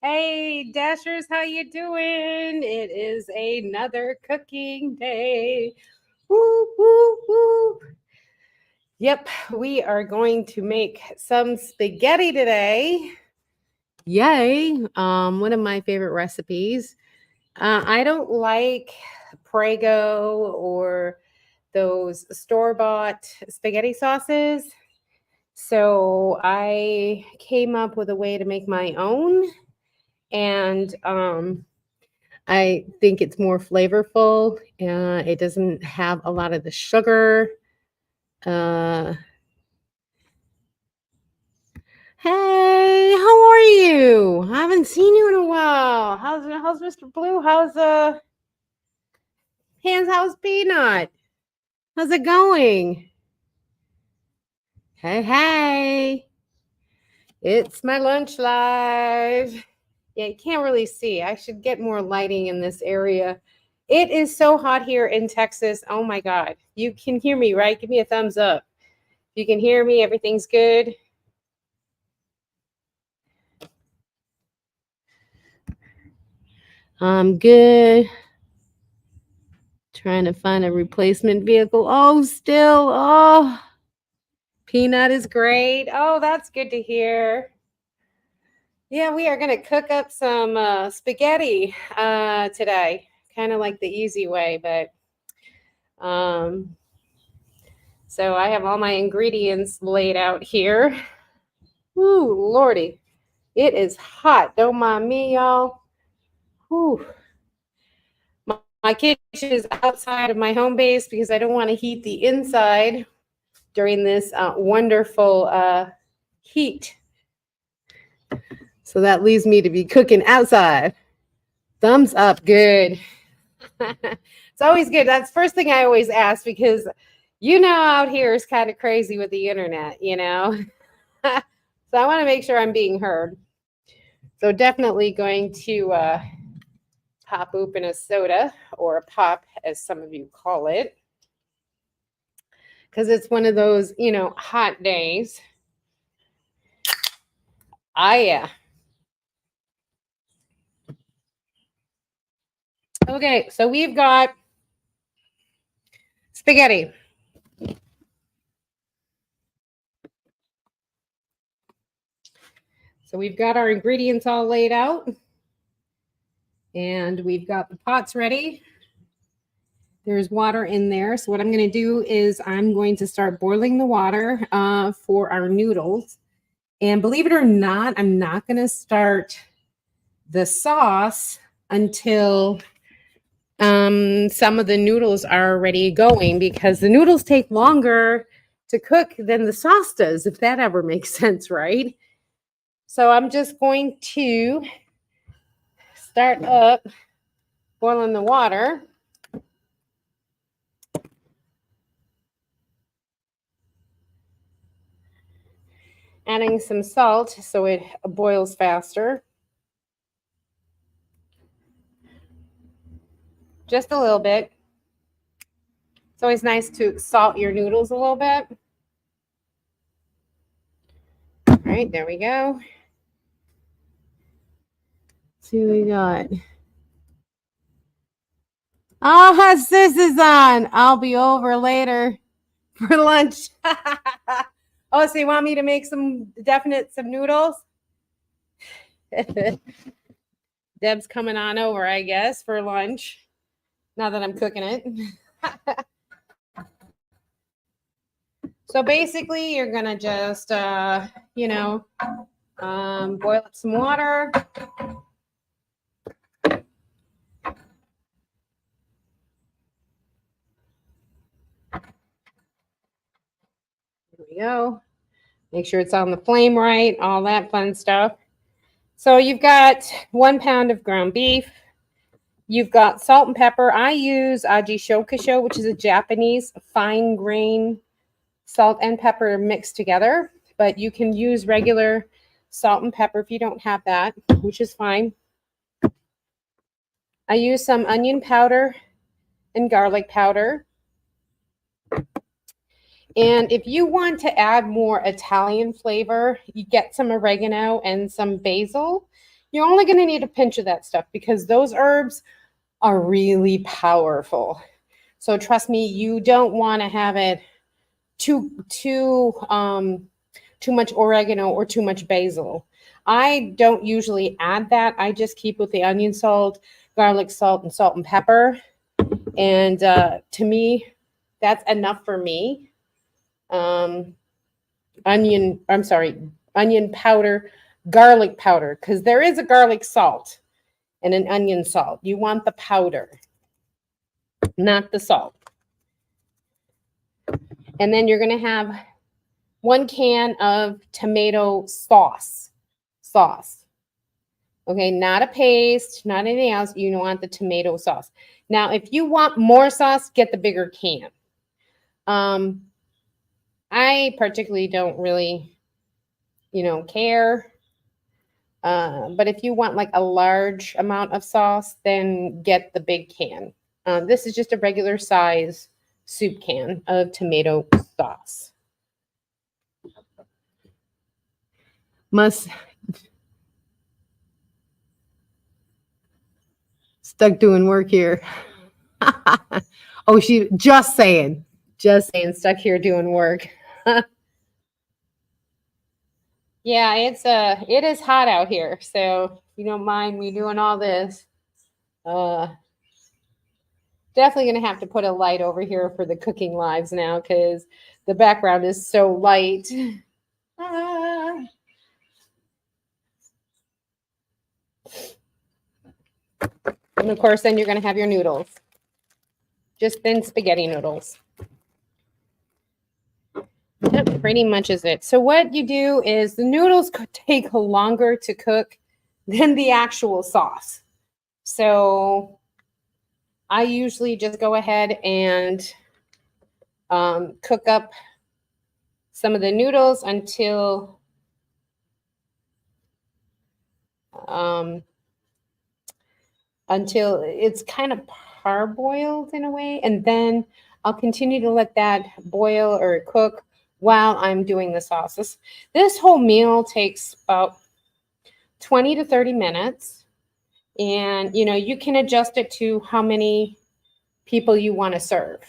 Hey, Dashers, how you doing? It is another cooking day. Woo, woo, woo. Yep, we are going to make some spaghetti today. Yay. One of my favorite recipes. I don't like Prego or those store-bought spaghetti sauces. So I came up with a way to make my own. And I think it's more flavorful. It doesn't have a lot of the sugar. Uh, hey, how are you? I haven't seen you in a while. How's Mr. Blue? How's Hands? How's Peanut? How's it going? Hey, hey. It's my lunch live. Yeah, you can't really see. I should get more lighting in this area. It is so hot here in Texas. Oh my God. You can hear me, right? Give me a thumbs up. If you can hear me, everything's good. I'm good. Trying to find a replacement vehicle. Oh, still. Oh, Peanut is great. Oh, that's good to hear. Yeah, we are going to cook up some spaghetti today. Kind of like the easy way, but so I have all my ingredients laid out here. Ooh, Lordy. It is hot. Don't mind me, y'all. Whew. My kitchen is outside of my home base because I don't want to heat the inside during this wonderful heat. So that leaves me to be cooking outside. Thumbs up, good. It's always good. That's the first thing I always ask because out here is kind of crazy with the internet, So I want to make sure I'm being heard. So definitely going to pop open a soda or a pop, as some of you call it, because it's one of those, hot days. Yeah. Okay, so we've got spaghetti. So we've got our ingredients all laid out. And we've got the pots ready. There's water in there. So what I'm going to do is I'm going to start boiling the water for our noodles. And believe it or not, I'm not going to start the sauce until some of the noodles are already going, because the noodles take longer to cook than the sauce does, if that ever makes sense, right? So I'm just going to start up boiling the water. Adding some salt so it boils faster. Just a little bit. It's always nice to salt your noodles a little bit. All right, there we go. Let's see what we got. Oh, sis is on. I'll be over later for lunch. Oh, so you want me to make some noodles? Deb's coming on over, I guess, for lunch. Now that I'm cooking it. So basically, you're going to just, boil up some water. There we go. Make sure it's on the flame right, all that fun stuff. So you've got 1 pound of ground beef. You've got salt and pepper. I use ajishokasho, which is a Japanese fine grain salt and pepper mixed together. But you can use regular salt and pepper if you don't have that, which is fine. I use some onion powder and garlic powder. And if you want to add more Italian flavor, you get some oregano and some basil. You're only going to need a pinch of that stuff because those herbs are really powerful. So trust me, you don't want to have it too much oregano or too much basil. I don't usually add that. I just keep with the onion salt, garlic salt, and salt and pepper. And to me, that's enough for me. Onion powder, garlic powder, because there is a garlic salt and an onion salt. You want the powder, not the salt. And then you're going to have 1 can of tomato sauce. Okay, not a paste, not anything else. You want the tomato sauce. Now, if you want more sauce, get the bigger can. I particularly don't really, care. But if you want like a large amount of sauce, then get the big can. This is just a regular size soup can of tomato sauce. Stuck doing work here. Oh, she just saying, stuck here doing work. Yeah, it is hot out here. So if you don't mind me doing all this, definitely gonna have to put a light over here for the cooking lives now because the background is so light. And of course, then you're gonna have your noodles. Just thin spaghetti noodles. That pretty much is it. So what you do is the noodles could take longer to cook than the actual sauce. So I usually just go ahead and cook up some of the noodles until it's kind of parboiled in a way, and then I'll continue to let that boil or cook while I'm doing the sauces. This whole meal takes about 20 to 30 minutes, and you can adjust it to how many people you want to serve.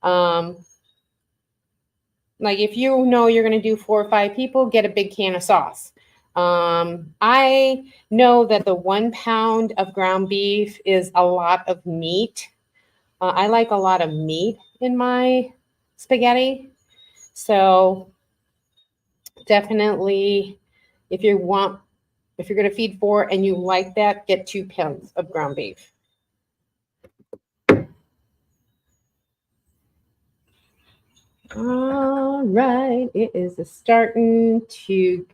Like if you know you're going to do 4 or 5 people, get a big can of sauce. I know that the 1 pound of ground beef is a lot of meat. I like a lot of meat in my spaghetti. So definitely, if you're going to feed 4 and you like that, get 2 pounds of ground beef. All right, it is starting to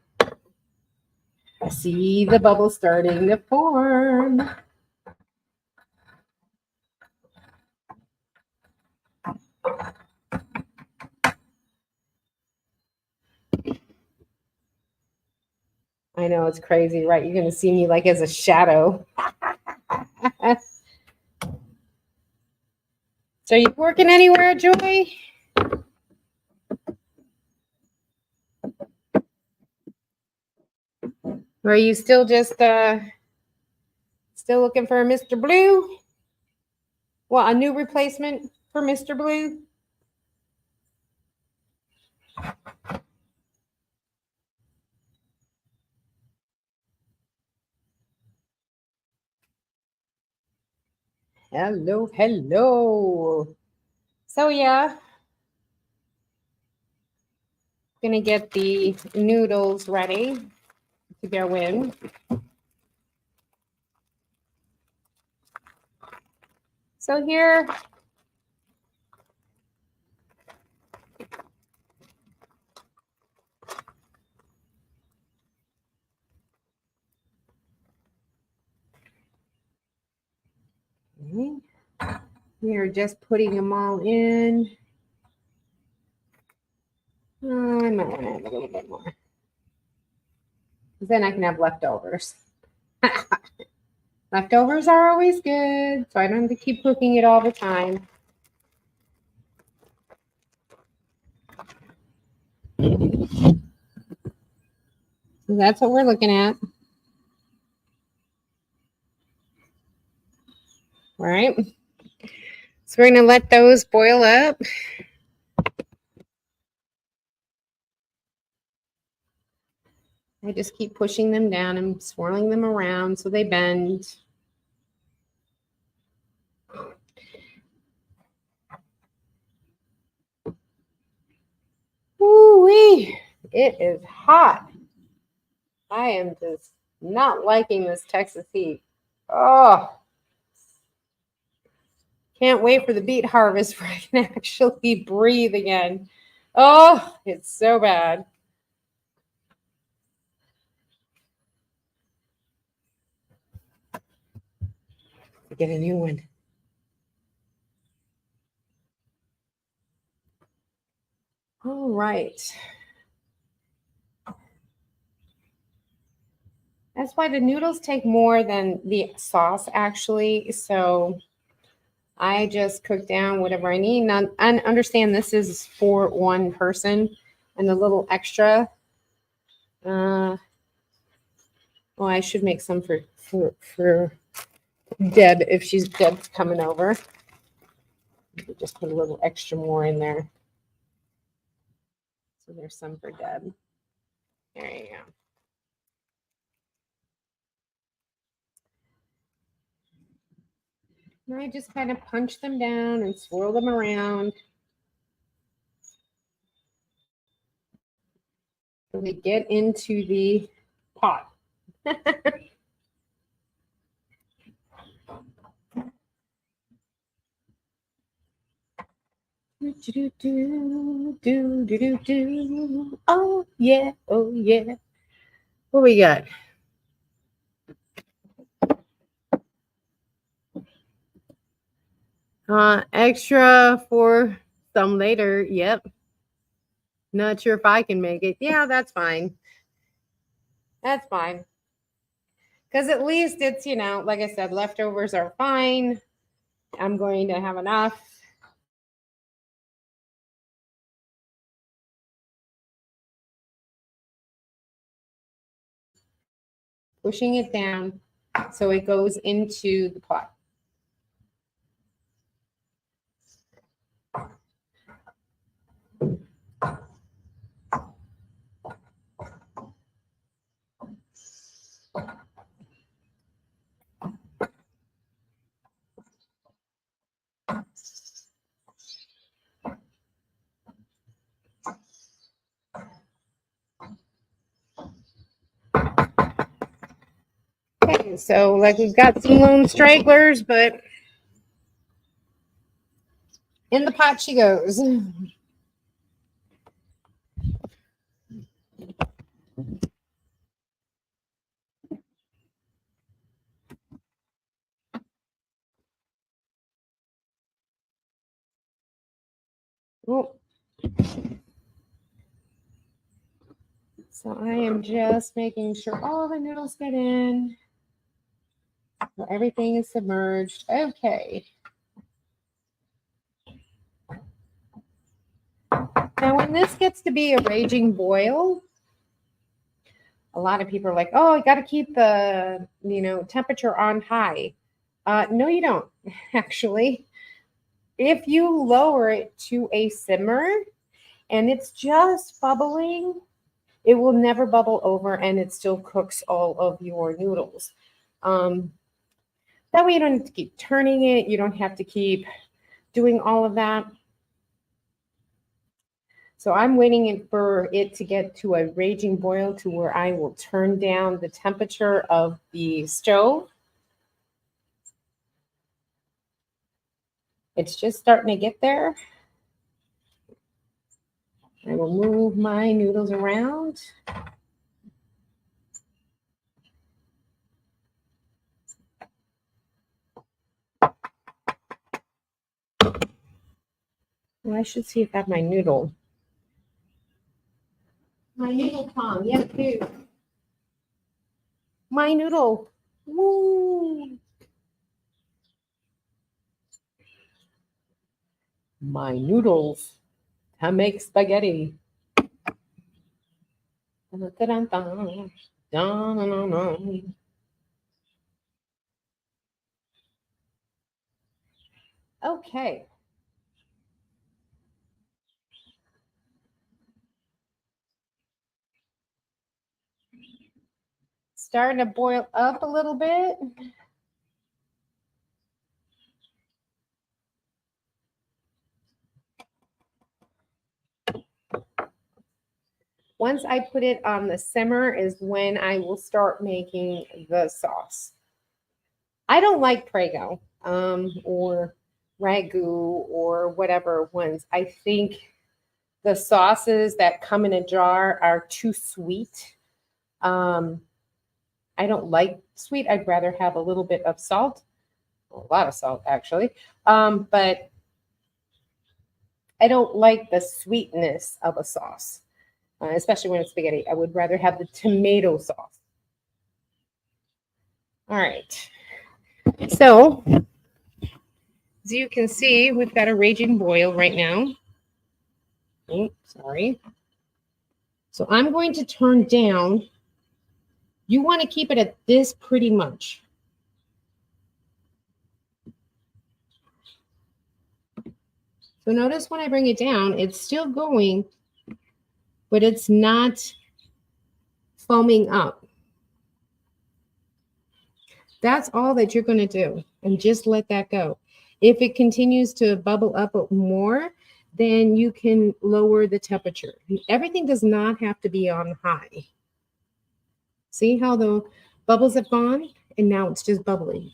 see the bubbles starting to form. I know, it's crazy, right? You're going to see me like as a shadow. So you working anywhere, Joy? Or are you still just still looking for a Mr. Blue? Well, a new replacement for Mr. Blue? Hello, hello. So yeah, gonna get the noodles ready to go in. So here, we are just putting them all in. I might want to add a little bit more. Then I can have leftovers. Leftovers are always good, so I don't have to keep cooking it all the time. So that's what we're looking at. All right. So we're going to let those boil up. I just keep pushing them down and swirling them around so they bend. Woo-wee! It is hot. I am just not liking this Texas heat. Oh, can't wait for the beet harvest where I can actually breathe again. Oh, it's so bad. Get a new one. All right. That's why the noodles take more than the sauce, actually. So I just cook down whatever I need. Now, and understand this is for one person, and the little extra. Well, I should make some for Deb if Deb's coming over. Just put a little extra more in there. So there's some for Deb. There you go. And I just kind of punch them down and swirl them around. So we get into the pot. Oh yeah, oh yeah. What we got? Extra for some later. Yep. Not sure if I can make it. Yeah, that's fine. That's fine. Because at least it's, like I said, leftovers are fine. I'm going to have enough. Pushing it down so it goes into the pot. Okay, so like we've got some lone stragglers, but in the pot she goes. Oh. So I am just making sure all the noodles get in. So everything is submerged. Okay. Now when this gets to be a raging boil, a lot of people are like, oh, you got to keep the, temperature on high. No, you don't, actually. If you lower it to a simmer and it's just bubbling, it will never bubble over and it still cooks all of your noodles. That way you don't have to keep turning it. You don't have to keep doing all of that. So I'm waiting for it to get to a raging boil to where I will turn down the temperature of the stove. It's just starting to get there. I will move my noodles around. Well, I should see if I have my noodle. My noodle Tom, yes, dude. My noodle. Woo! My noodles to make spaghetti. Dun, dun, dun, dun, dun, dun. Okay. Starting to boil up a little bit. Once I put it on the simmer is when I will start making the sauce. I don't like Prego or Ragu or whatever ones. I think the sauces that come in a jar are too sweet. I don't like sweet. I'd rather have a little bit of salt, a lot of salt actually. But I don't like the sweetness of a sauce, especially when it's spaghetti. I would rather have the tomato sauce. All right. So, as you can see, we've got a raging boil right now. Oh, sorry. So I'm going to turn down. You want to keep it at this pretty much. So notice when I bring it down, it's still going, but it's not foaming up. That's all that you're going to do, and just let that go. If it continues to bubble up more, then you can lower the temperature. Everything does not have to be on high. See how the bubbles have gone? And now it's just bubbling.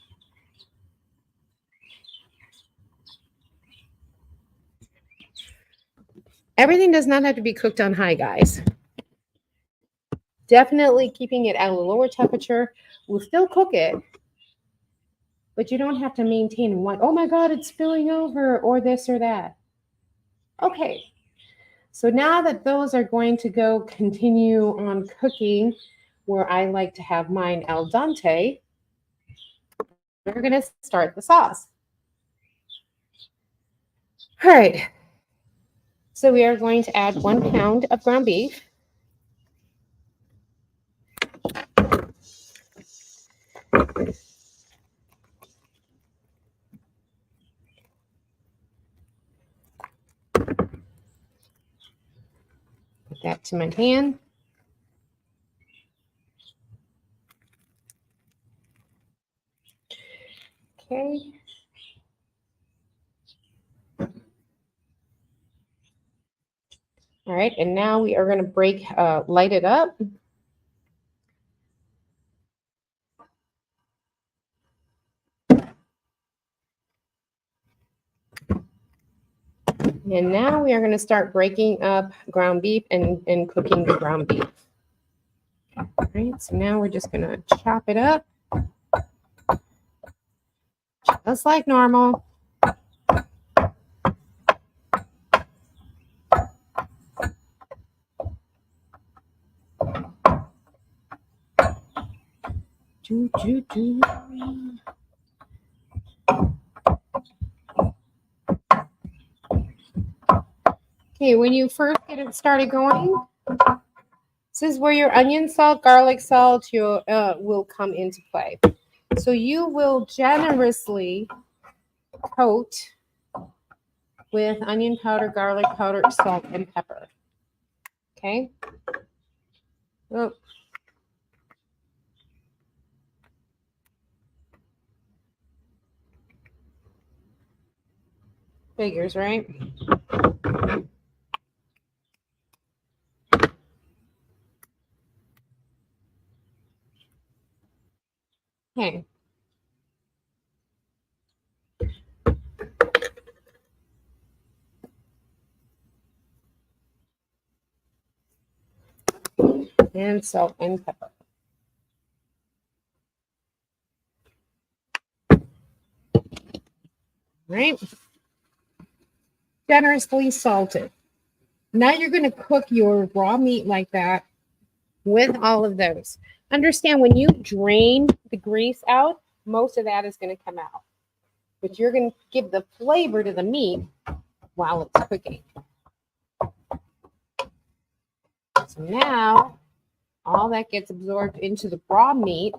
Everything does not have to be cooked on high, guys. Definitely keeping it at a lower temperature will still cook it, but you don't have to maintain one. Oh my God, it's spilling over or this or that. Okay, so now that those are going to go continue on cooking where I like to have mine al dente, we're going to start the sauce. All right, so we are going to add 1 pound of ground beef. Put that to my hand. Okay. All right, and now we are going to light it up. And now we are going to start breaking up ground beef and cooking the ground beef. All right, so now we're just going to chop it up just like normal. Okay, when you first get it started going, this is where your onion salt, garlic salt will come into play. So you will generously coat with onion powder, garlic powder, salt, and pepper. Okay? Oh. Figures, right? Okay. And salt and pepper. Right? Generously salted. Now you're going to cook your raw meat like that with all of those. Understand when you drain the grease out, most of that is going to come out. But you're going to give the flavor to the meat while it's cooking. So now all that gets absorbed into the raw meat.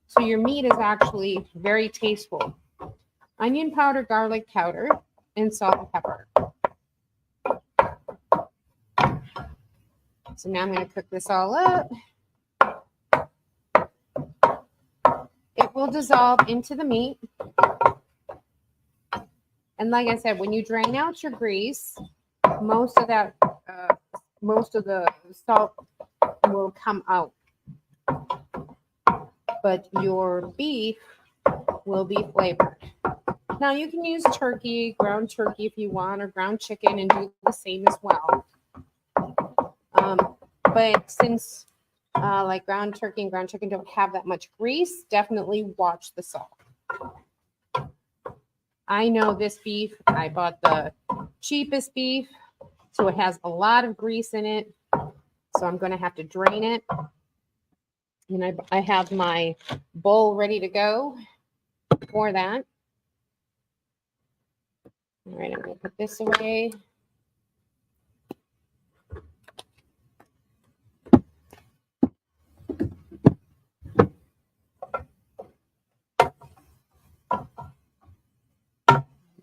So your meat is actually very tasteful. All onion powder, garlic powder, and salt and pepper. So now I'm going to cook this all up. It will dissolve into the meat. And like I said, when you drain out your grease, most of the salt will come out. But your beef will be flavored. Now you can use turkey, ground turkey if you want, or ground chicken and do the same as well. But since like ground turkey and ground chicken don't have that much grease, definitely watch the salt. I know this beef, I bought the cheapest beef, so it has a lot of grease in it. So I'm going to have to drain it. And I have my bowl ready to go for that. All right, I'm going to put this away.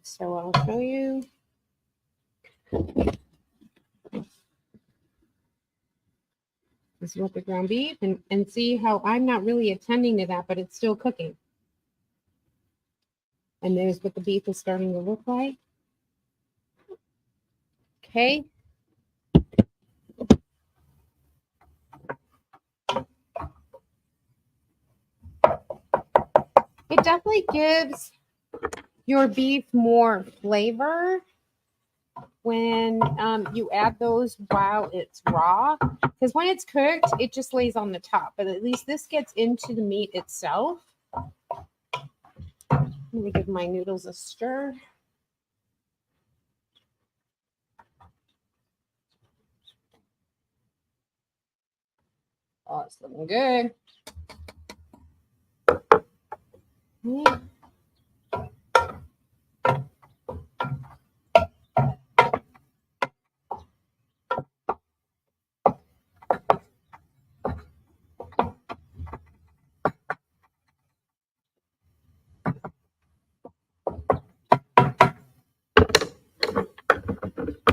So I'll show you. This is what the ground beef, and see how I'm not really attending to that, but it's still cooking. And there's what the beef is starting to look like. Okay. It definitely gives your beef more flavor when you add those while it's raw, because when it's cooked it just lays on the top, but at least this gets into the meat itself. Let me give my noodles a stir. Oh, it's looking good. Okay.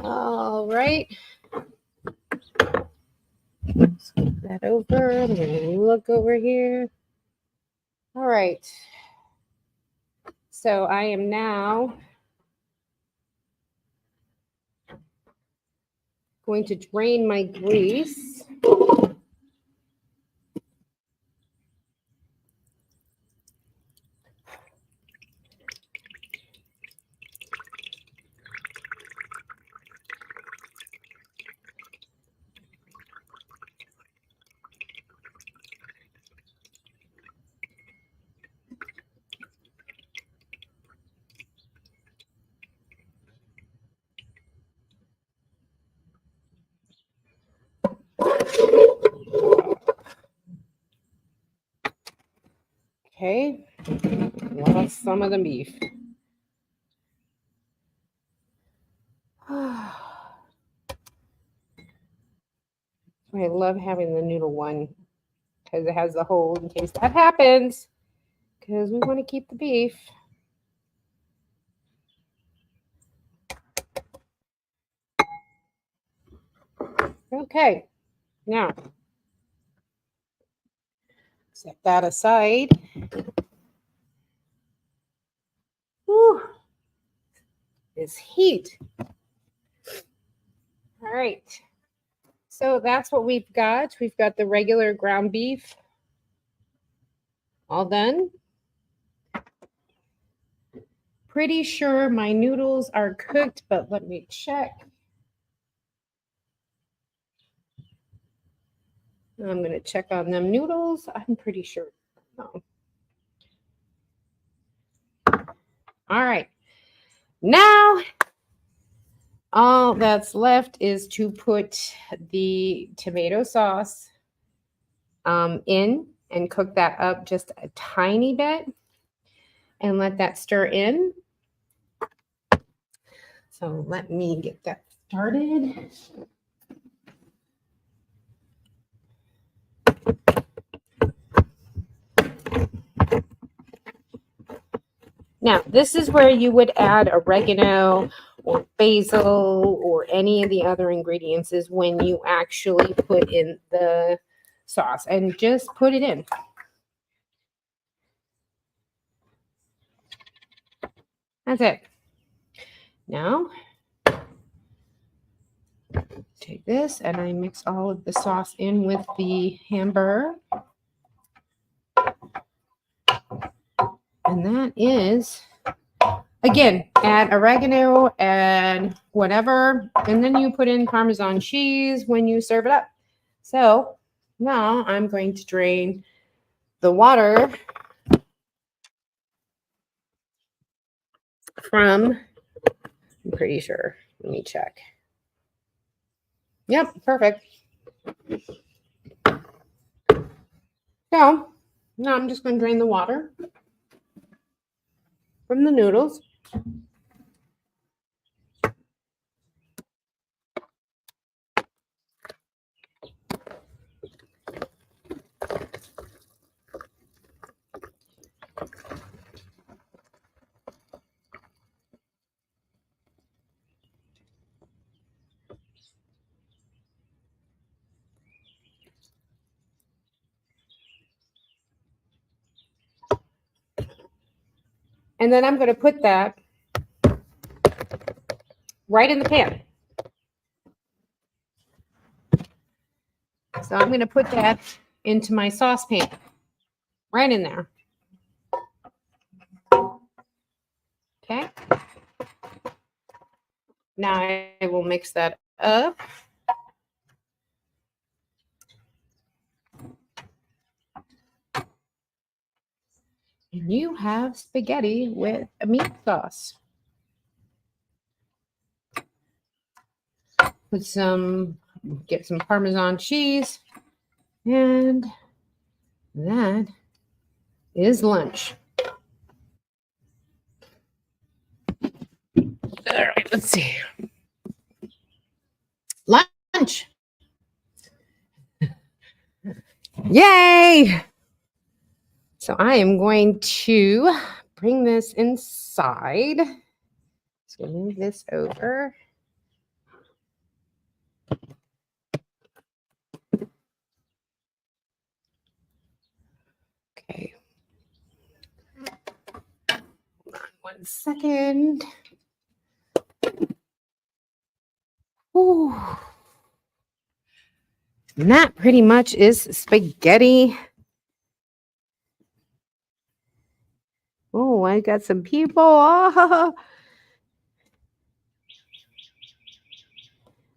All right. Let's flip that over. I'm going to look over here. All right. So I am now going to drain my grease. Okay, lost some of the beef. I love having the noodle one because it has the hole in case that happens, because we want to keep the beef. Okay, now set that aside. Whew. This heat. All right. So that's what we've got. We've got the regular ground beef all done. Pretty sure my noodles are cooked, but let me check. I'm going to check on them noodles. I'm pretty sure. No. All right. Now, all that's left is to put the tomato sauce in and cook that up just a tiny bit and let that stir in. So let me get that started. Now, this is where you would add oregano or basil or any of the other ingredients is when you actually put in the sauce, and just put it in. That's it. Now, take this and I mix all of the sauce in with the hamburger. And that is, again, add oregano and whatever, and then you put in Parmesan cheese when you serve it up. So now I'm going to drain the water from, I'm pretty sure, let me check. Yep, perfect. So now I'm just going to drain the water from the noodles. And then I'm going to put that right in the pan. So I'm going to put that into my saucepan, right in there. Okay. Now I will mix that up. And you have spaghetti with a meat sauce. Get some Parmesan cheese, and that is lunch. All right, let's see. Lunch. Yay! So I am going to bring this inside. Just gonna move this over. Okay. Hold on 1 second. Ooh. And that pretty much is spaghetti. Oh, I got some people. Oh.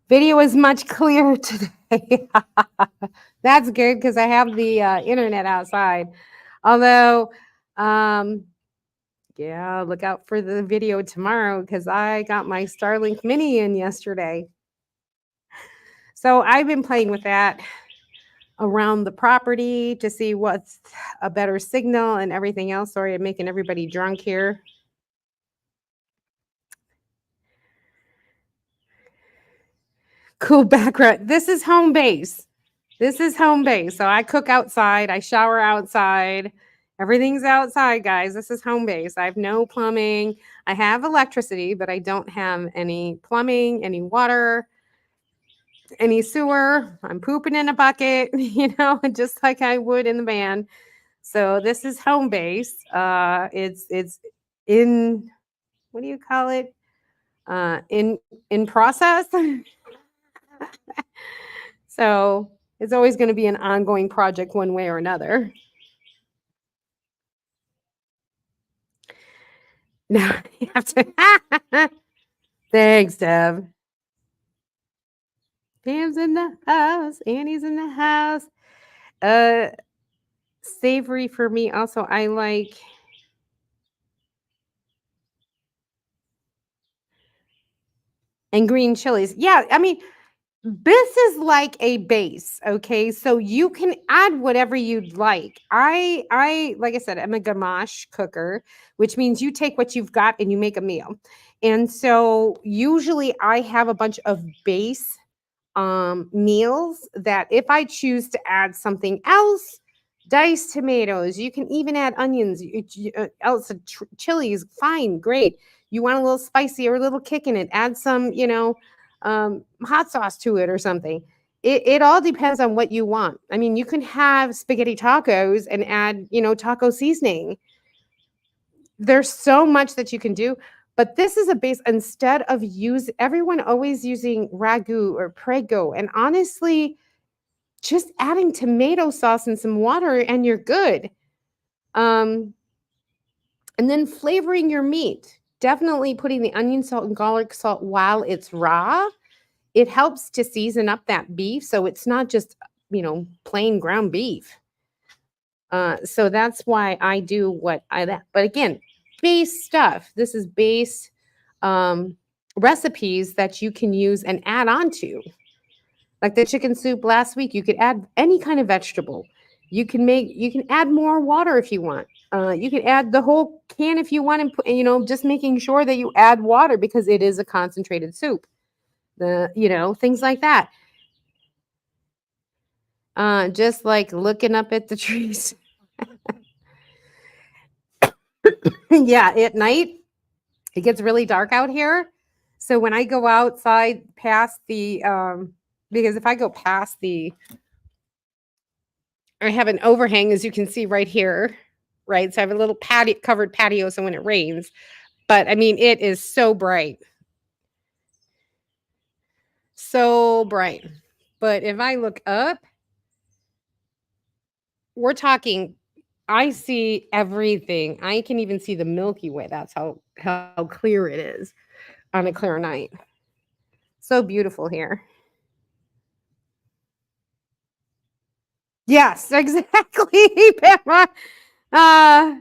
Video is much clearer today. That's good because I have the internet outside. Although, yeah, look out for the video tomorrow because I got my Starlink Mini in yesterday. So I've been playing with that around the property to see what's a better signal and everything else. Sorry, I'm making everybody drunk here. Cool background. This is home base. This is home base. So I cook outside. I shower outside. Everything's outside, guys. This is home base. I have no plumbing. I have electricity, but I don't have any plumbing, any water, any sewer. I'm pooping in a bucket, just like I would in the van. So this is home base. It's in, what do you call it? In process. So it's always going to be an ongoing project one way or another. Now you have to. Thanks, Deb. Pam's in the house. Annie's in the house. Savory for me also. I like and green chilies. Yeah, I mean, this is like a base, okay? So you can add whatever you'd like. I like I said, I'm a gamache cooker, which means you take what you've got and you make a meal. And so usually I have a bunch of base meals that if I choose to add something else, diced tomatoes. You can even add onions. Else chilies, fine, great. You want a little spicy or a little kick in it, add some, hot sauce to it or something. It all depends on what you want. I mean, you can have spaghetti tacos and add, taco seasoning. There's so much that you can do, but this is a base instead of everyone always using ragu or prego, and honestly, just adding tomato sauce and some water and you're good. Um, and then flavoring your meat. Definitely putting the onion salt and garlic salt while it's raw. It helps to season up that beef so it's not just, plain ground beef. So that's why I do what I that. But again, base stuff. This is base um, recipes that you can use and add on to. Like the chicken soup last week, you could add any kind of vegetable. You can add more water if you want. You can add the whole can if you want, and put, just making sure that you add water because it is a concentrated soup. Things like that. Just like looking up at the trees. Yeah, at night it gets really dark out here. So when I go outside past the because if I go past I have an overhang, as you can see right here, right? So I have a little covered patio, so when it rains, but I mean, it is so bright. So bright. But if I look up, we're talking, I see everything. I can even see the Milky Way. That's how clear it is on a clear night. So beautiful here. Yes, exactly, Pamela. Uh,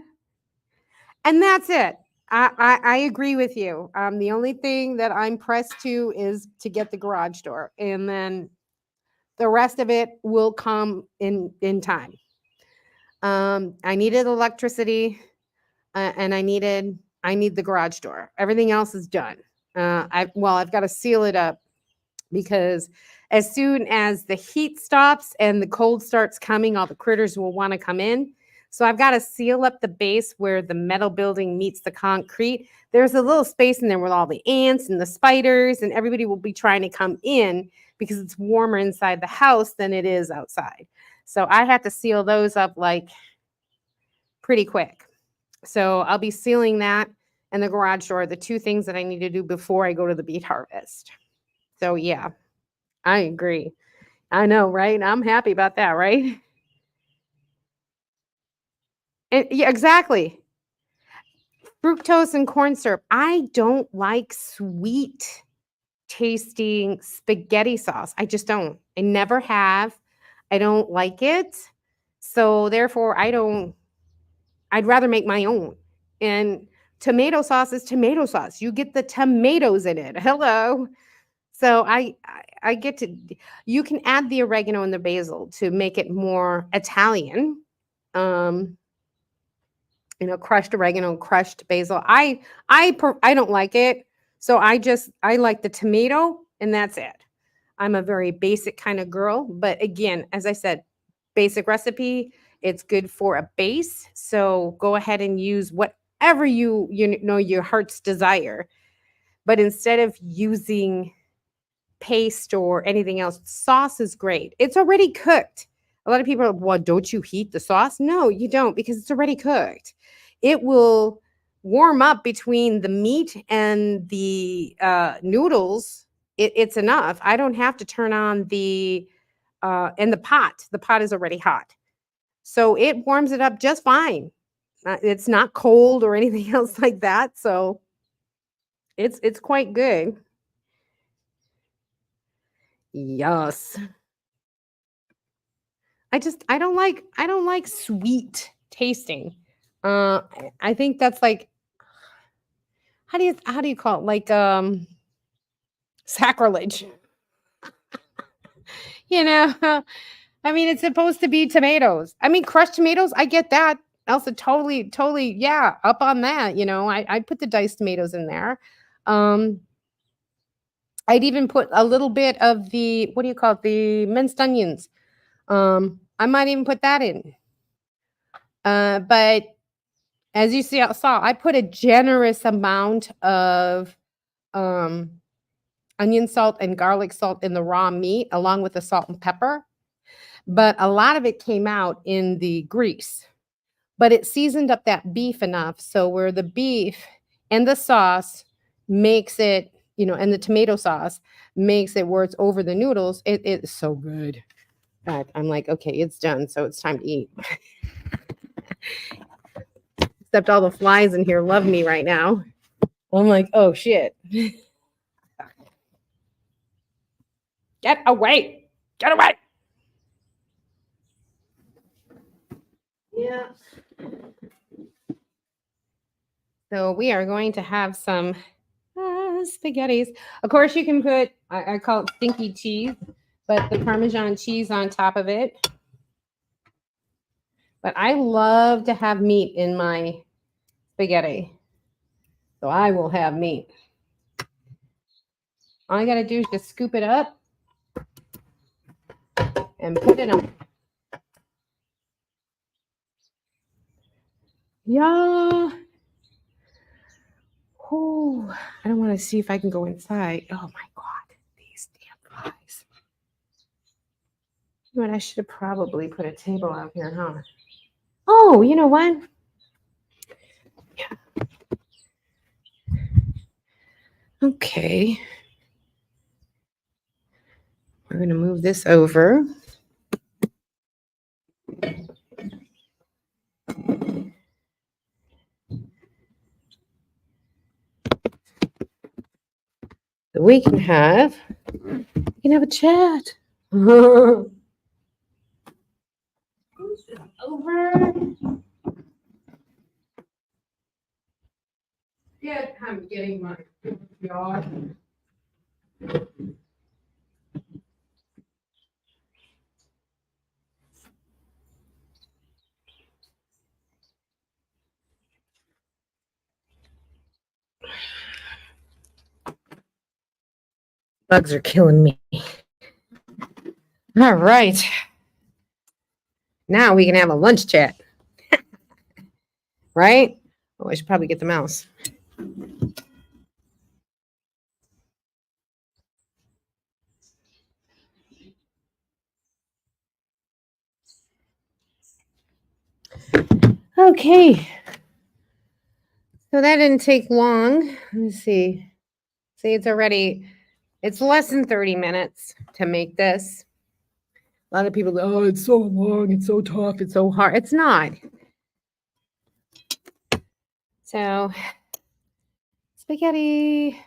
and that's it. I agree with you. The only thing that I'm pressed to is to get the garage door, and then the rest of it will come in time. I needed electricity, and I need the garage door. Everything else is done. I've got to seal it up because as soon as the heat stops and the cold starts coming, all the critters will want to come in. So I've got to seal up the base where the metal building meets the concrete. There's a little space in there with all the ants and the spiders, and everybody will be trying to come in because it's warmer inside the house than it is outside. So I had to seal those up like pretty quick. So I'll be sealing that and the garage door, the two things that I need to do before I go to the beet harvest. So yeah, I agree. I know, right? I'm happy about that, right? Yeah, exactly. Fructose and corn syrup. I don't like sweet tasting spaghetti sauce. I just don't. I never have. I don't like it. So therefore, I'd rather make my own. And tomato sauce is tomato sauce. You get the tomatoes in it. Hello. So I get to, you can add the oregano and the basil to make it more Italian. Um, crushed oregano, crushed basil. I don't like it. So I like the tomato and that's it. I'm a very basic kind of girl, but again, as I said, basic recipe, it's good for a base. So go ahead and use whatever your heart's desire. But instead of using paste or anything else, sauce is great. It's already cooked. A lot of people are like, well, don't you heat the sauce? No, you don't, because it's already cooked. It will warm up between the meat and the noodles. It's enough. I don't have to turn on the and the pot. The pot is already hot. So it warms it up just fine. It's not cold or anything else like that. So it's quite good. Yes. I don't like sweet tasting. I think that's like, how do you call it? Like sacrilege. You know, I mean, it's supposed to be tomatoes. I mean, crushed tomatoes, I get that. Also, totally, yeah, up on that. I'd put the diced tomatoes in there. Um, I'd even put a little bit of the, what do you call it? The minced onions. I might even put that in. But as you saw, I put a generous amount of um, onion salt and garlic salt in the raw meat, along with the salt and pepper. But a lot of it came out in the grease. But it seasoned up that beef enough so where the beef and the sauce makes it, and the tomato sauce makes it where it's over the noodles. It is so good. But I'm like, okay, it's done, so it's time to eat. Except all the flies in here love me right now. I'm like, oh shit. Get away. Get away. Yeah. So we are going to have some spaghettis. Of course, you can put, I call it stinky cheese, but the Parmesan cheese on top of it. But I love to have meat in my spaghetti. So I will have meat. All I got to do is just scoop it up and put it on. Yeah. Oh, I don't want to see if I can go inside. Oh my God, these damn flies. You know what? I should have probably put a table out here, huh? Oh, you know what? Yeah. Okay. We're going to move this over. So we can have a chat. Over. Yeah, I'm getting my yard. Bugs are killing me. All right. Now we can have a lunch chat. Right? Oh, I should probably get the mouse. Okay. So that didn't take long. Let me see. See, it's less than 30 minutes to make this. A lot of people go, oh, it's so long, it's so tough, it's so hard. It's not. So, spaghetti.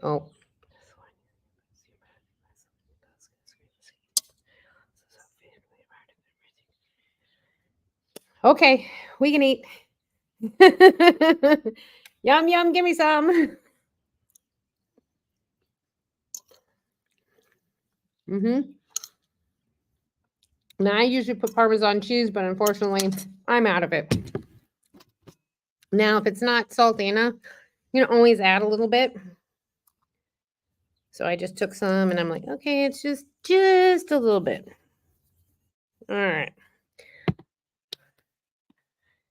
Oh. Okay, we can eat. Yum, yum, give me some. Now, I usually put Parmesan cheese, but unfortunately, I'm out of it. Now, if it's not salty enough, you can always add a little bit. So I just took some and I'm like, okay, it's just a little bit. All right.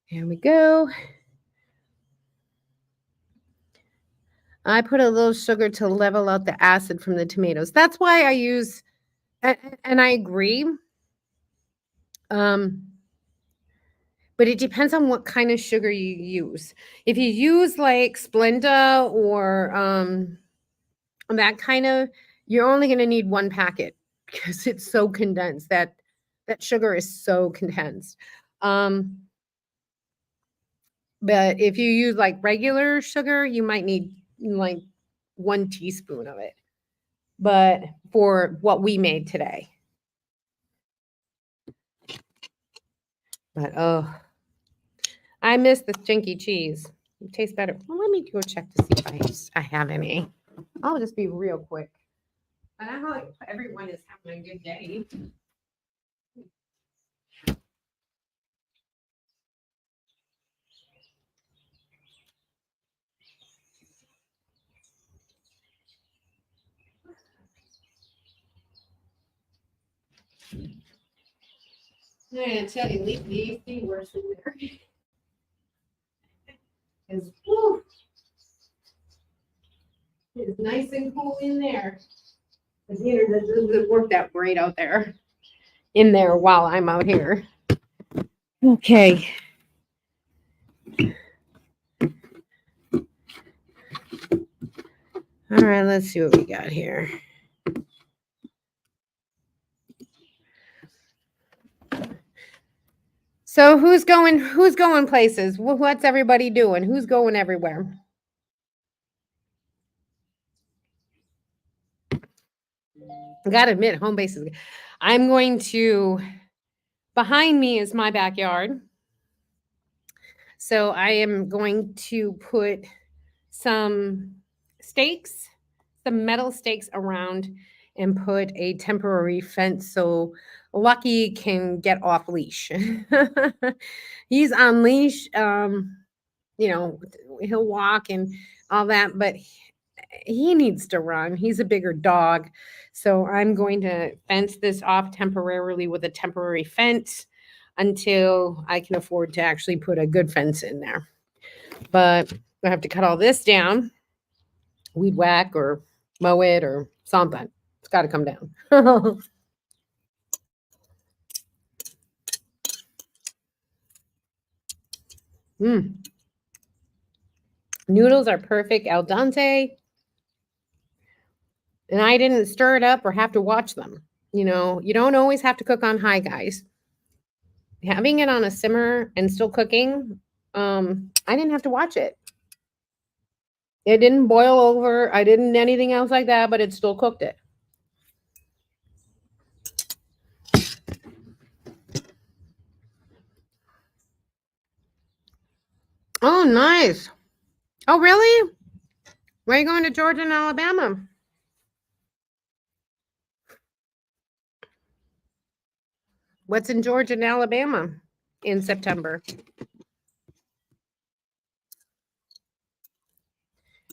Here we go. I put a little sugar to level out the acid from the tomatoes. That's why I use, and I agree. But it depends on what kind of sugar you use. If you use like Splenda or that kind of, you're only going to need one packet because it's so condensed. That sugar is so condensed. But if you use like regular sugar, you might need like 1 teaspoon of it. But for what we made today. But oh, I miss the stinky cheese. It tastes better. Well, let me go check to see if I have any. I'll just be real quick. But I hope everyone is having a good day. I'm gonna tell you, leave the AC worse in there. It's, it's nice and cool in there. The heater doesn't work that great out there. In there while I'm out here. Okay. All right, let's see what we got here. So who's going places? What's everybody doing? Who's going everywhere? I gotta admit, home base is. I'm going to. Behind me is my backyard, so I am going to put some stakes, some metal stakes around, and put a temporary fence so Lucky can get off leash. He's on leash. You know, he'll walk and all that, but he needs to run. He's a bigger dog. So I'm going to fence this off temporarily with a temporary fence until I can afford to actually put a good fence in there. But I have to cut all this down, weed whack or mow it or something. It's got to come down. mm. Noodles are perfect al dente. And I didn't stir it up or have to watch them. You know, you don't always have to cook on high, guys. Having it on a simmer and still cooking, I didn't have to watch it. It didn't boil over. I didn't anything else like that, but it still cooked it. Oh, nice. Oh, really? Where are you going to Georgia and Alabama? What's in Georgia and Alabama in September?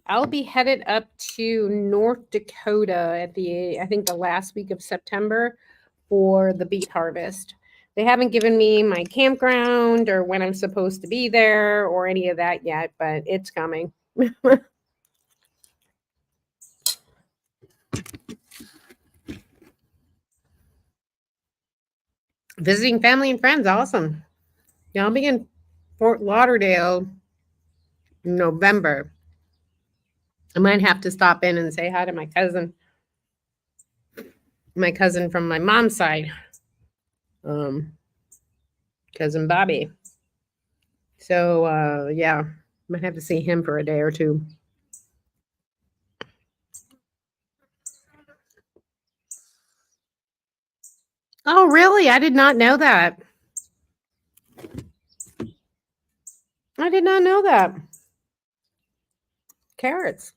I'll be headed up to North Dakota at I think the last week of September for the beet harvest. They haven't given me my campground or when I'm supposed to be there or any of that yet, but it's coming. Visiting family and friends, awesome. Yeah, I'll be in Fort Lauderdale in November. I might have to stop in and say hi to my cousin from my mom's side, cousin Bobby. So yeah, might have to see him for a day or two. Oh, really? I did not know that. I did not know that. Carrots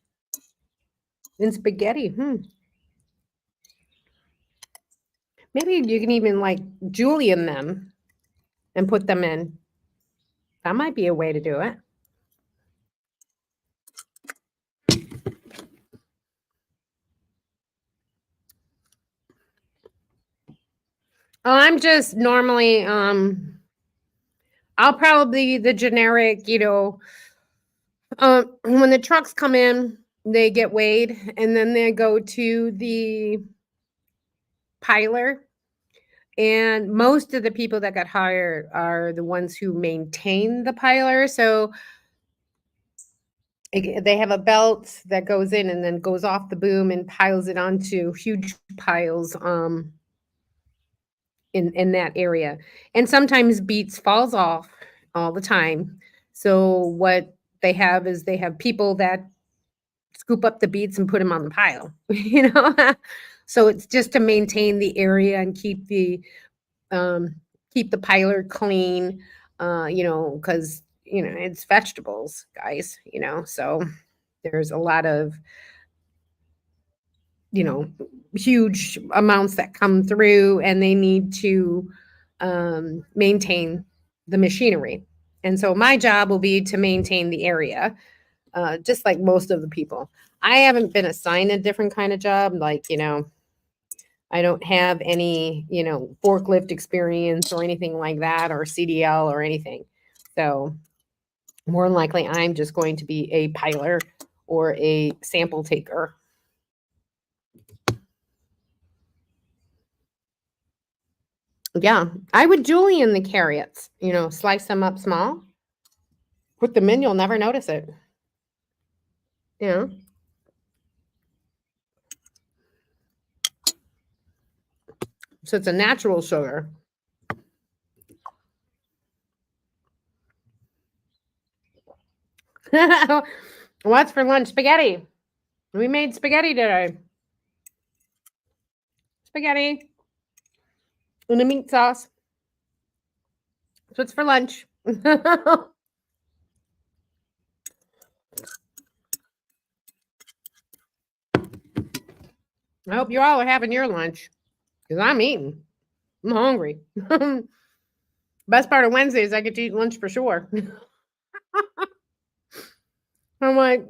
and spaghetti. Maybe you can even like julienne them and put them in. That might be a way to do it. I'm just normally I'll probably the generic, when the trucks come in, they get weighed and then they go to the piler. And most of the people that got hired are the ones who maintain the piler. So they have a belt that goes in and then goes off the boom and piles it onto huge piles in that area. And sometimes beets falls off all the time. So what they have is they have people that scoop up the beets and put them on the pile, So it's just to maintain the area and keep the piler clean, because it's vegetables, guys, so there's a lot of huge amounts that come through and they need to maintain the machinery. And so my job will be to maintain the area, just like most of the people. I haven't been assigned a different kind of job. Like, I don't have any, forklift experience or anything like that, or CDL or anything. So more than likely, I'm just going to be a piler or a sample taker. Yeah, I would julienne the carrots, slice them up small, put them in, you'll never notice it. So it's a natural sugar. What's for lunch? Spaghetti. We made spaghetti today. Spaghetti and a meat sauce. So it's for lunch. I hope you all are having your lunch, because I'm eating. I'm hungry. Best part of Wednesday is I get to eat lunch for sure. I'm like,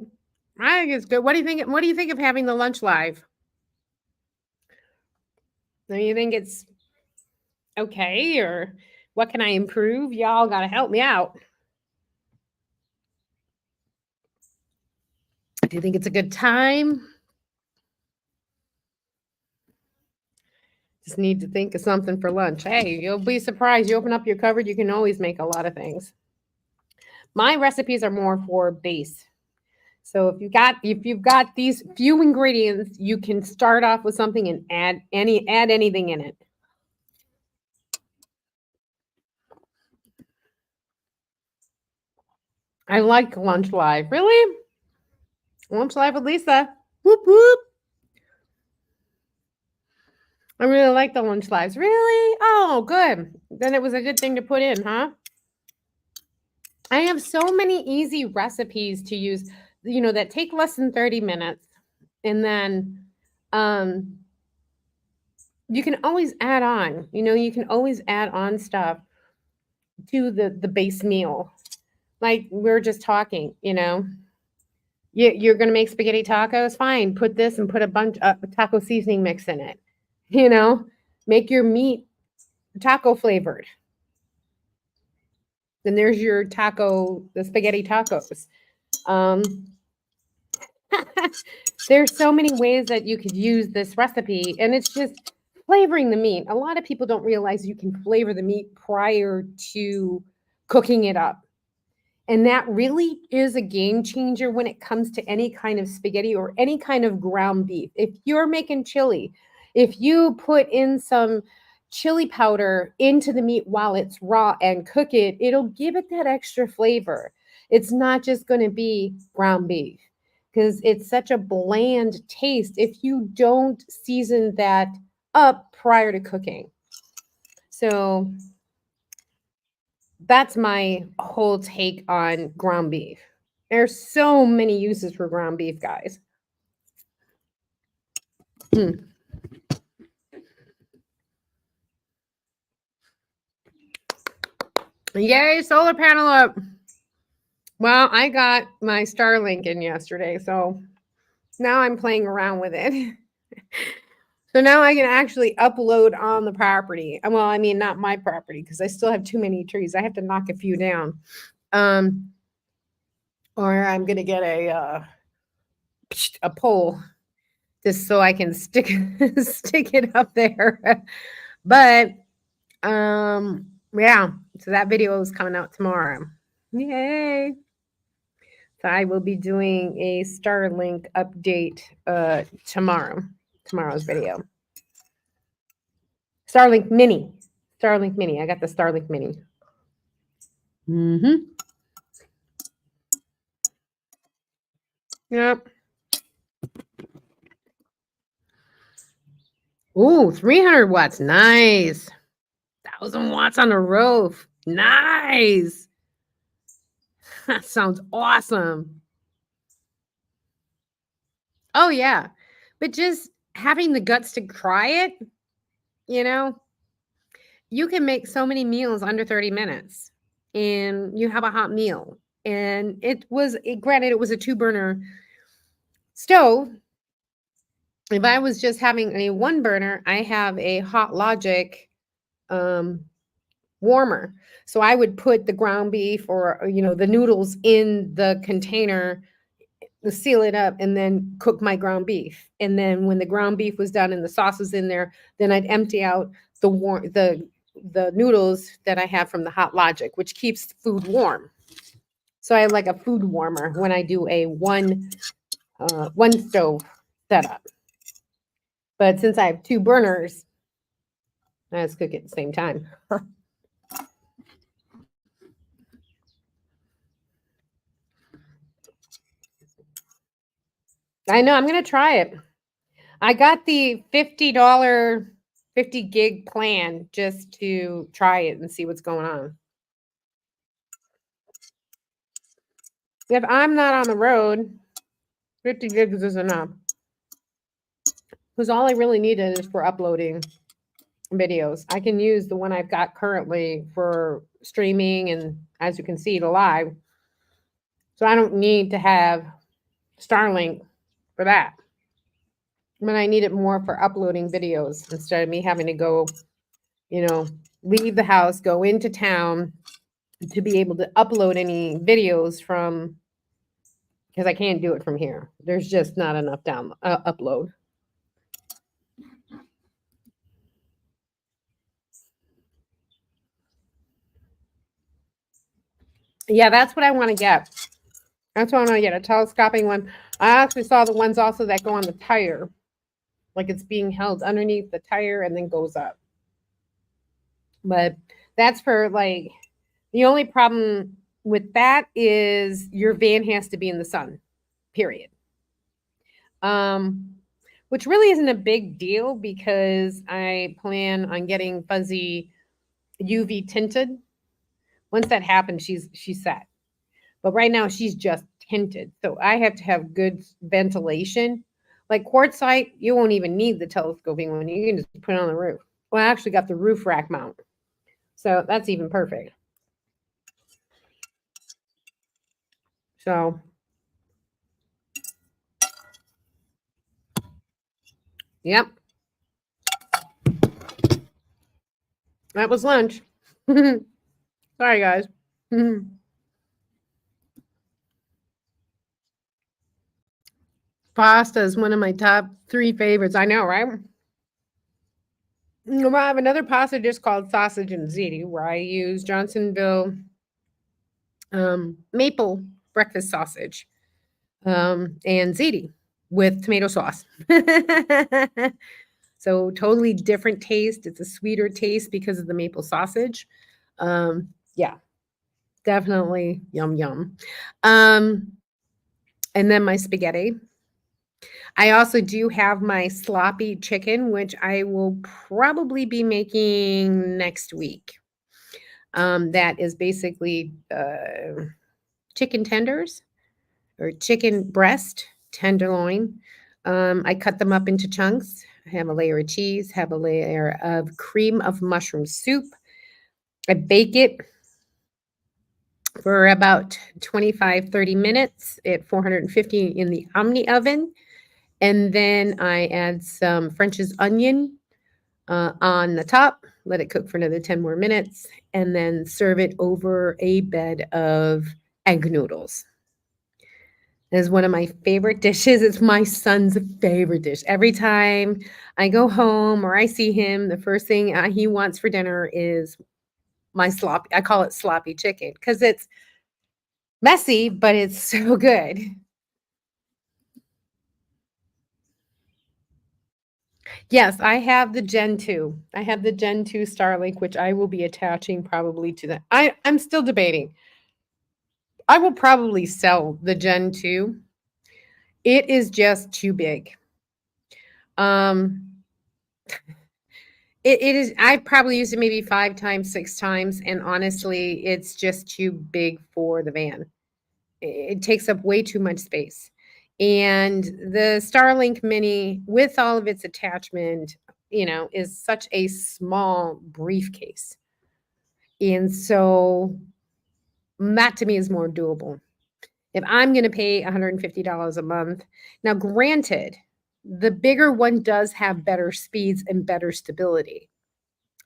I think it's good. What do you think? What do you think of having the lunch live? Do you think it's okay, or what can I improve? Y'all got to help me out. Do you think it's a good time? Just need to think of something for lunch. Hey, you'll be surprised. You open up your cupboard, you can always make a lot of things. My recipes are more for base. So if you've got these few ingredients, you can start off with something and add anything in it. I like Lunch Live. Really? Lunch Live with Lisa. Whoop whoop. I really like the Lunch Lives. Really? Oh, good. Then it was a good thing to put in, huh? I have so many easy recipes to use, that take less than 30 minutes. And then you can always add on, you can always add on stuff to the base meal. Like we were just talking, you're going to make spaghetti tacos. Fine. Put this and put a bunch of taco seasoning mix in it, make your meat taco flavored. Then there's your the spaghetti tacos. There's so many ways that you could use this recipe, and it's just flavoring the meat. A lot of people don't realize you can flavor the meat prior to cooking it up. And that really is a game changer when it comes to any kind of spaghetti or any kind of ground beef. If you're making chili, if you put in some chili powder into the meat while it's raw and cook it, it'll give it that extra flavor. It's not just going to be ground beef, because it's such a bland taste if you don't season that up prior to cooking. So that's my whole take on ground beef. There's so many uses for ground beef, guys. Yay, solar panel up. Well, I got my Starlink in yesterday, so now I'm playing around with it. So now I can actually upload on the property. Well, I mean, not my property, because I still have too many trees. I have to knock a few down. Or I'm going to get a pole just so I can stick it up there. But yeah, so that video is coming out tomorrow. Yay. So I will be doing a Starlink update tomorrow's video. Starlink Mini. I got the Starlink Mini. Yep. Ooh, 300 watts. Nice. 1,000 watts on the roof. Nice. That sounds awesome. Oh, yeah. But just having the guts to try it, you can make so many meals under 30 minutes and you have a hot meal. And granted, it was a 2-burner stove. if I was just having a one burner, I have a Hot Logic warmer. So I would put the ground beef or the noodles in the container, seal it up, and then cook my ground beef. And then when the ground beef was done and the sauce was in there, then I'd empty out the noodles that I have from the Hot Logic, which keeps food warm. So I have like a food warmer when I do a one stove setup. But since I have two burners, I just cook at the same time. I know, I'm gonna try it. I got the $50 50 gig plan just to try it and see what's going on. If I'm not on the road, 50 gigs is enough. Because all I really needed is for uploading videos. I can use the one I've got currently for streaming and, as you can see, the live. So I don't need to have Starlink for that. But I need it more for uploading videos instead of me having to go, leave the house, go into town to be able to upload any videos from, because I can't do it from here. There's just not enough upload. Yeah, that's what I want to get. That's what I want to get, a telescoping one. I actually saw the ones also that go on the tire. Like it's being held underneath the tire and then goes up. But that's for like, the only problem with that is your van has to be in the sun, period. Which really isn't a big deal because I plan on getting fuzzy UV tinted. Once that happens, she's set. But right now she's just tinted. So I have to have good ventilation. Like quartzite, you won't even need the telescoping one. You can just put it on the roof. Well, I actually got the roof rack mount. So that's even perfect. So, yep. That was lunch. Sorry, guys. Pasta is one of my top 3 favorites. I know, right? Well, I have another pasta dish called sausage and ziti, where I use Johnsonville maple breakfast sausage and ziti with tomato sauce. So totally different taste. It's a sweeter taste because of the maple sausage. Yeah, definitely yum yum. And then my spaghetti. I also do have my sloppy chicken, which I will probably be making next week. That is basically chicken tenders or chicken breast tenderloin. I cut them up into chunks. I have a layer of cheese, have a layer of cream of mushroom soup. I bake it for about 25-30 minutes at 450 in the Omni oven. And then I add some French's onion on the top, let it cook for another 10 more minutes, and then serve it over a bed of egg noodles. It is one of my favorite dishes. It's my son's favorite dish. Every time I go home or I see him, the first thing he wants for dinner is my sloppy, I call it sloppy chicken because it's messy, but it's so good. Yes, I have the Gen 2. I have the Gen 2 Starlink, which I will be attaching probably to the I'm still debating. I will probably sell the Gen 2. It is just too big. Um it is, I've probably used it maybe 5 times, 6 times, and honestly, it's just too big for the van. It takes up way too much space. And the Starlink Mini, with all of its attachment, is such a small briefcase. And so that to me is more doable. If I'm going to pay $150 a month, now granted, The bigger one does have better speeds and better stability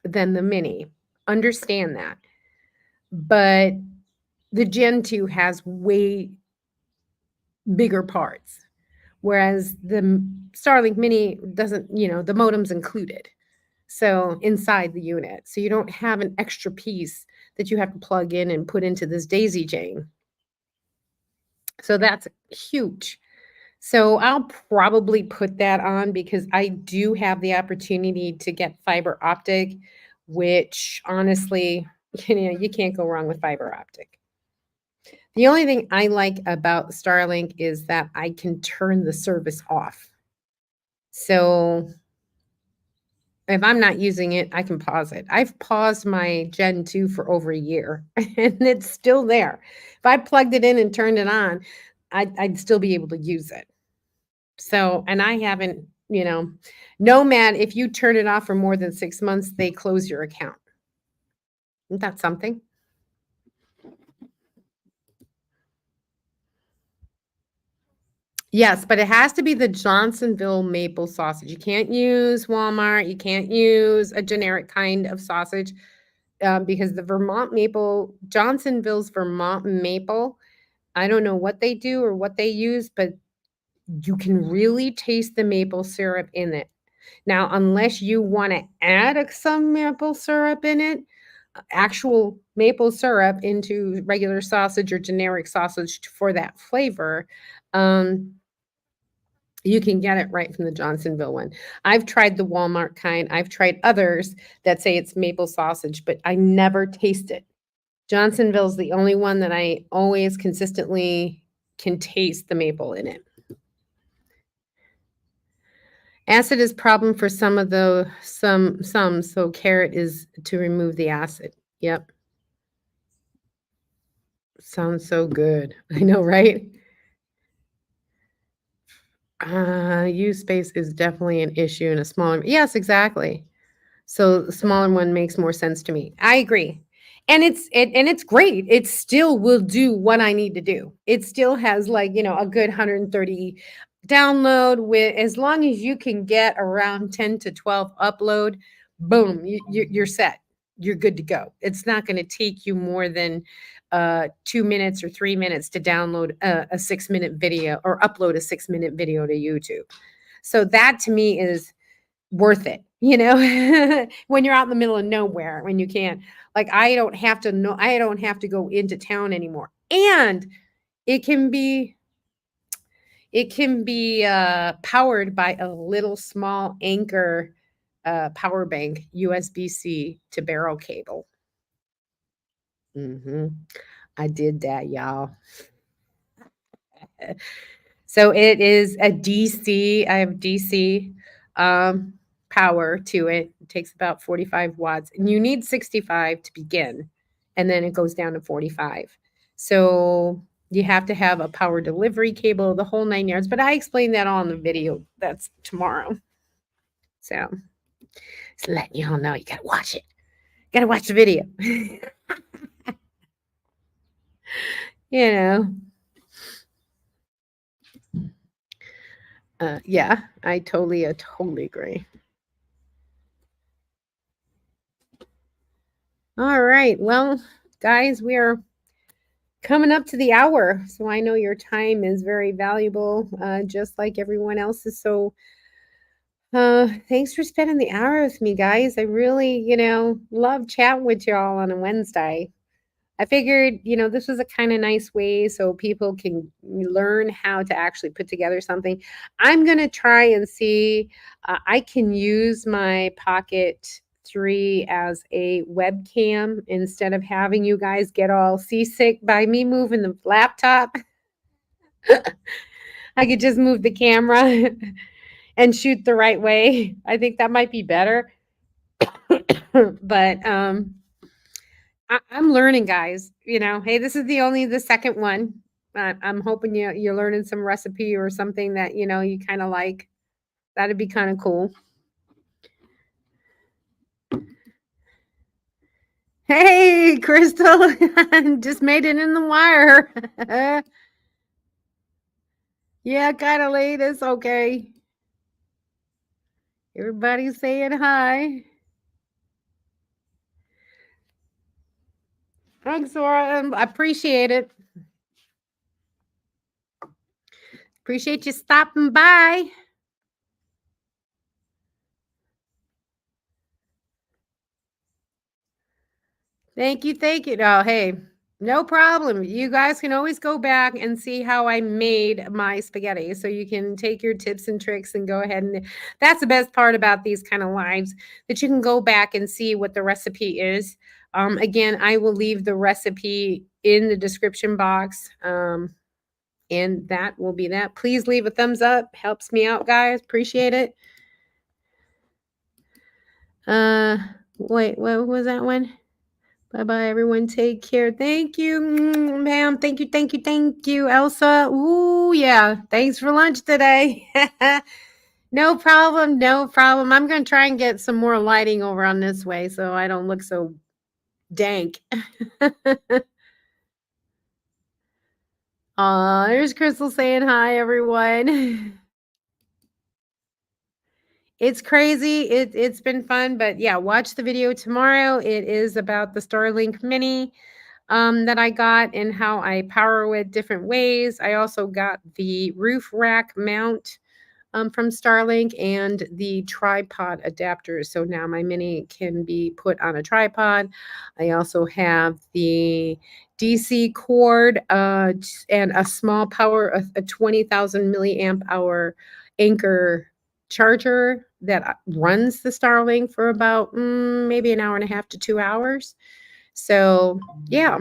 than the mini. Understand that. But the Gen 2 has way bigger parts, whereas the Starlink Mini doesn't, the modem's included. So inside the unit. So you don't have an extra piece that you have to plug in and put into this daisy chain. So that's huge. So I'll probably put that on because I do have the opportunity to get fiber optic, which honestly, you can't go wrong with fiber optic. The only thing I like about Starlink is that I can turn the service off. So if I'm not using it, I can pause it. I've paused my Gen 2 for over a year and it's still there. If I plugged it in and turned it on, I'd still be able to use it. So, and I haven't, Nomad, if you turn it off for more than 6 months, they close your account. Isn't that something? Yes, but it has to be the Johnsonville maple sausage. You can't use Walmart. You can't use a generic kind of sausage because the Vermont maple, Johnsonville's Vermont maple, I don't know what they do or what they use, but you can really taste the maple syrup in it. Now, unless you want to add some maple syrup in it, actual maple syrup into regular sausage or generic sausage for that flavor, you can get it right from the Johnsonville one. I've tried the Walmart kind. I've tried others that say it's maple sausage, but I never taste it. Johnsonville's the only one that I always consistently can taste the maple in it. Acid is problem for some of the some, so carrot is to remove the acid. Yep. Sounds so good. I know, right? Use space is definitely an issue in a smaller. Yes, exactly. So the smaller one makes more sense to me. I agree. And it's great. It still will do what I need to do. It still has like, a good 130 download with as long as you can get around 10 to 12 upload, boom, you're set. You're good to go. It's not going to take you more than 2 minutes or 3 minutes to download a 6-minute video or upload a 6-minute video to YouTube. So that to me is worth it, when you're out in the middle of nowhere, when you can't, like, I don't have to go into town anymore. And it can be powered by a little small Anchor power bank, USB-C to barrel cable. I did that, y'all. So it is a DC. I have DC power to it. It takes about 45 watts, and you need 65 to begin, and then it goes down to 45. So you have to have a power delivery cable, the whole 9 yards. But I explained that all in the video that's tomorrow. So just letting you all know, you gotta watch it. Gotta watch the video. Yeah, I totally agree. All right. Well, guys, we are coming up to the hour. So I know your time is very valuable, just like everyone else's. So thanks for spending the hour with me, guys. I really, love chatting with y'all on a Wednesday. I figured, this was a kind of nice way so people can learn how to actually put together something. I'm going to try and see, I can use my Pocket 3 as a webcam instead of having you guys get all seasick by me moving the laptop. I could just move the camera and shoot the right way. I think that might be better. But I'm learning, guys. Hey, this is the second one. I'm hoping you're learning some recipe or something that you kind of like. That'd be kind of cool. Hey, Crystal, just made it in the wire. Yeah, kind of late. It's okay. Everybody's saying hi. Thanks, Laura. I appreciate it. Appreciate you stopping by. Thank you. Thank you. Oh, hey, no problem. You guys can always go back and see how I made my spaghetti. So you can take your tips and tricks and go ahead and that's the best part about these kind of lives that you can go back and see what the recipe is. Again, I will leave the recipe in the description box. And that will be that. Please leave a thumbs up. Helps me out, guys. Appreciate it. Wait, what was that one? Bye-bye, everyone. Take care. Thank you, ma'am. Thank you, thank you, thank you, Elsa. Ooh, yeah. Thanks for lunch today. No problem, no problem. I'm going to try and get some more lighting over on this way so I don't look so dank. There's Crystal saying hi, everyone. It's crazy. It's been fun, but yeah, watch the video tomorrow. It is about the Starlink Mini that I got and how I power it different ways. I also got the roof rack mount from Starlink and the tripod adapter. So now my Mini can be put on a tripod. I also have the DC cord and a small power, a 20,000 milliamp hour Anchor charger that runs the Starlink for about maybe an hour and a half to 2 hours. So, yeah,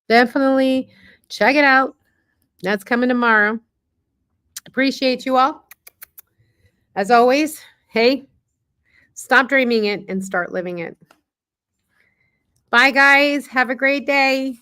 definitely check it out. That's coming tomorrow. Appreciate you all. As always, hey, stop dreaming it and start living it. Bye, guys. Have a great day.